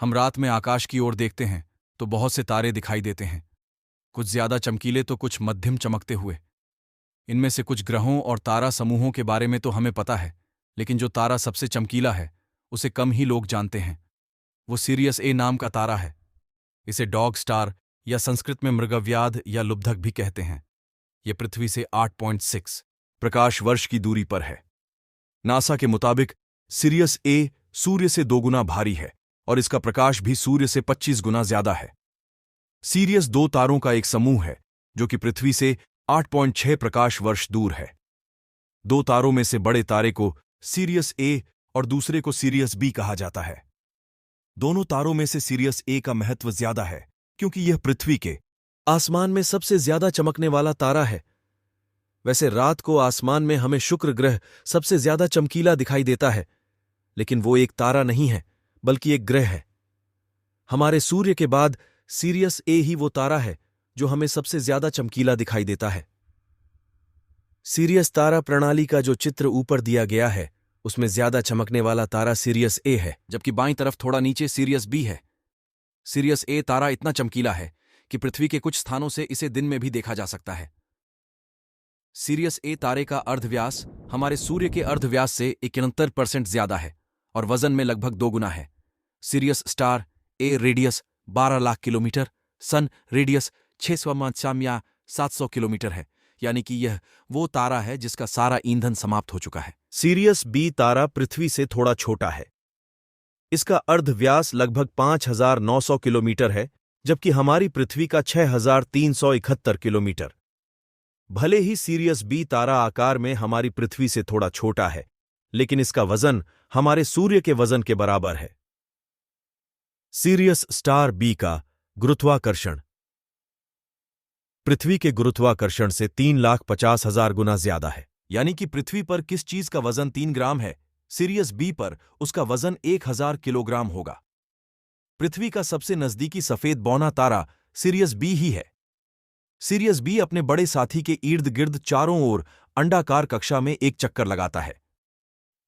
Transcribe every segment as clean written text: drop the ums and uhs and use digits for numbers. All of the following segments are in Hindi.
हम रात में आकाश की ओर देखते हैं तो बहुत से तारे दिखाई देते हैं, कुछ ज्यादा चमकीले तो कुछ मध्यम चमकते हुए। इनमें से कुछ ग्रहों और तारा समूहों के बारे में तो हमें पता है, लेकिन जो तारा सबसे चमकीला है उसे कम ही लोग जानते हैं। वो सिरियस ए नाम का तारा है। इसे डॉग स्टार या संस्कृत में मृगव्याध या लुब्धक भी कहते हैं। यह पृथ्वी से 8.6 प्रकाश वर्ष की दूरी पर है। नासा के मुताबिक सिरियस ए सूर्य से 2 गुना भारी है और इसका प्रकाश भी सूर्य से 25 गुना ज्यादा है। सीरियस 2 तारों का एक समूह है जो कि पृथ्वी से 8.6 प्रकाश वर्ष दूर है। 2 तारों में से बड़े तारे को सीरियस ए और दूसरे को सीरियस बी कहा जाता है। दोनों तारों में से सीरियस ए का महत्व ज्यादा है क्योंकि यह पृथ्वी के आसमान में सबसे ज्यादा चमकने वाला तारा है। वैसे रात को आसमान में हमें शुक्र ग्रह सबसे ज्यादा चमकीला दिखाई देता है, लेकिन वो एक तारा नहीं है बल्कि एक ग्रह है। हमारे सूर्य के बाद सीरियस ए ही वो तारा है जो हमें सबसे ज्यादा चमकीला दिखाई देता है। सीरियस तारा प्रणाली का जो चित्र ऊपर दिया गया है उसमें ज्यादा चमकने वाला तारा सीरियस ए है, जबकि बाईं तरफ थोड़ा नीचे सीरियस बी है। सीरियस ए तारा इतना चमकीला है कि पृथ्वी के कुछ स्थानों से इसे दिन में भी देखा जा सकता है। सीरियस ए तारे का अर्धव्यास हमारे सूर्य के अर्धव्यास से 71% ज्यादा है और वजन में लगभग 2 गुना है। सीरियस स्टार ए रेडियस 12 लाख किलोमीटर, सन रेडियस 600 किलोमीटर है, यानी कि यह वो तारा है जिसका सारा ईंधन समाप्त हो चुका है। सीरियस बी तारा पृथ्वी से थोड़ा छोटा है। इसका अर्धव्यास लगभग 5,900 किलोमीटर है, जबकि हमारी पृथ्वी का 6,371 किलोमीटर। भले ही सीरियस बी तारा आकार में हमारी पृथ्वी से थोड़ा छोटा है, लेकिन इसका वजन हमारे सूर्य के वजन के बराबर है। सीरियस स्टार बी का गुरुत्वाकर्षण पृथ्वी के गुरुत्वाकर्षण से 3,50,000 गुना ज्यादा है। यानी कि पृथ्वी पर किस चीज का वजन 3 ग्राम है, सीरियस बी पर उसका वजन 1,000 किलोग्राम होगा। पृथ्वी का सबसे नजदीकी सफेद बौना तारा सीरियस बी ही है। सीरियस बी अपने बड़े साथी के इर्द गिर्द चारों ओर अंडाकार कक्षा में एक चक्कर लगाता है।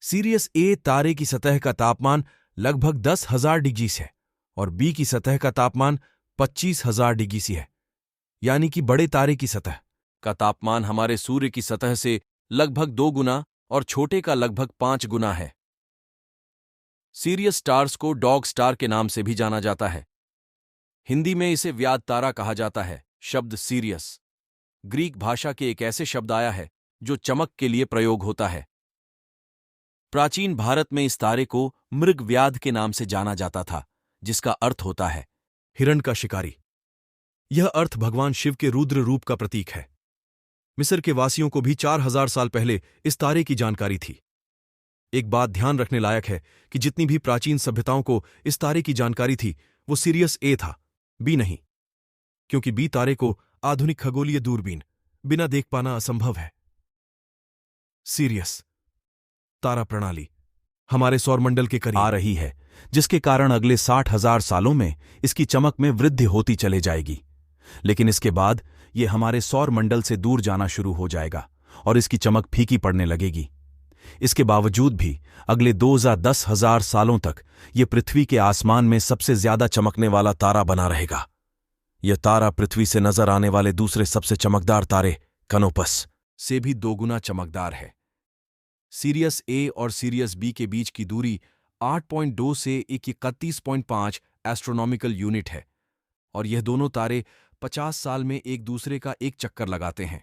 सीरियस ए तारे की सतह का तापमान लगभग 10,000 डिग्री है और बी की सतह का तापमान 25,000 डिग्री सी है। यानी कि बड़े तारे की सतह का तापमान हमारे सूर्य की सतह से लगभग 2 गुना और छोटे का लगभग 5 गुना है। सीरियस स्टार्स को डॉग स्टार के नाम से भी जाना जाता है। हिंदी में इसे व्याध तारा कहा जाता है। शब्द सीरियस ग्रीक भाषा के एक ऐसे शब्द आया है जो चमक के लिए प्रयोग होता है। प्राचीन भारत में इस तारे को मृगव्याध के नाम से जाना जाता था, जिसका अर्थ होता है हिरण का शिकारी। यह अर्थ भगवान शिव के रुद्र रूप का प्रतीक है। मिस्र के वासियों को भी 4,000 साल पहले इस तारे की जानकारी थी। एक बात ध्यान रखने लायक है कि जितनी भी प्राचीन सभ्यताओं को इस तारे की जानकारी थी वो सीरियस ए था, बी नहीं, क्योंकि बी तारे को आधुनिक खगोलीय दूरबीन बिना देख पाना असंभव है। सीरियस तारा प्रणाली हमारे सौरमंडल के करीब आ रही है, जिसके कारण अगले 60,000 सालों में इसकी चमक में वृद्धि होती चले जाएगी। लेकिन इसके बाद यह हमारे सौरमंडल से दूर जाना शुरू हो जाएगा और इसकी चमक फीकी पड़ने लगेगी। इसके बावजूद भी अगले 2,10,000 सालों तक यह पृथ्वी के आसमान में सबसे ज्यादा चमकने वाला तारा बना रहेगा। यह तारा पृथ्वी से नजर आने वाले दूसरे सबसे चमकदार तारे कनोपस से भी 2 गुना चमकदार है। सीरियस ए और सीरियस बी के बीच की दूरी 8.2 से 31.5 एस्ट्रोनॉमिकल यूनिट है और यह दोनों तारे 50 साल में एक दूसरे का एक चक्कर लगाते हैं।